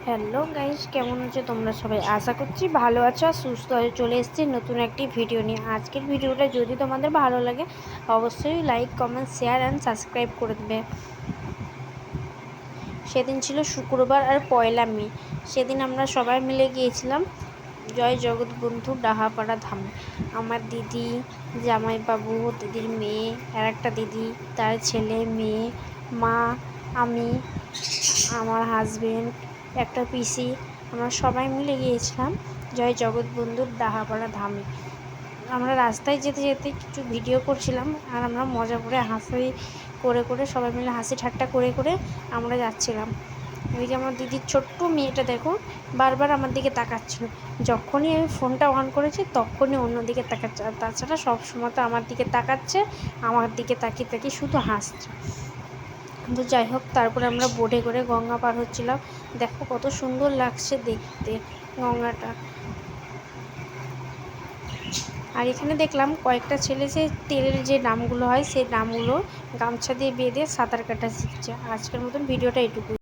Hello guys, কেমন আছো তোমরা সবাই? আশা করছি ভালো আছো আর সুস্থ আছো। চলে এসেছি নতুন একটি ভিডিও নিয়ে। আজকের ভিডিওটা যদি তোমাদের ভালো লাগে অবশ্যই like, comment, share and subscribe করে দেবে। সেদিন ছিল শুক্রবার আর পয়লা মে। সেদিন আমরা সবাই মিলে গিয়েছিলাম জয় জগৎবন্ধু ডাহাপাড়া ধামে। আমার দিদি, জামাইবাবু, দিদির মেয়ে, আর একটা দিদি, তার ছেলে, মেয়ে, মা, আমি, আমার হাজবেন্ড, একটা পিসি, আমরা সবাই মিলে গিয়েছিলাম জয় জগৎবন্ধুর ডাহাপাড়া ধামে। আমরা রাস্তায় যেতে যেতে কিছু ভিডিও করছিলাম আর আমরা মজা করে হাসি করে সবাই মিলে হাসি ঠাট্টা করে আমরা যাচ্ছিলাম। ওই যে আমার দিদির ছোট্ট মেয়েটা দেখো, বারবার আমার দিকে তাকাচ্ছিল। যখনই আমি ফোনটা অন করেছি তখনই অন্য দিকে তাকাচ্ছে, আর তাছাড়া সবসময় তো আমার দিকে তাকাচ্ছে, আমার দিকে তাকিয়ে তাকিয়ে শুধু হাসছে। তো যাই হোক, তারপরে আমরা বোটে করে গঙ্গা পার হচ্ছিলাম। দেখো কত সুন্দর লাগছে দেখতে গঙ্গাটা। আর এখানে দেখলাম কয়েকটা ছেলে যে তেলের যে ড্রামগুলো হয় সেই ড্রামগুলো গামছা দিয়ে বেঁধে সাঁতার কাটা শিখছে। আজকের মতন ভিডিওটা এটুকুই।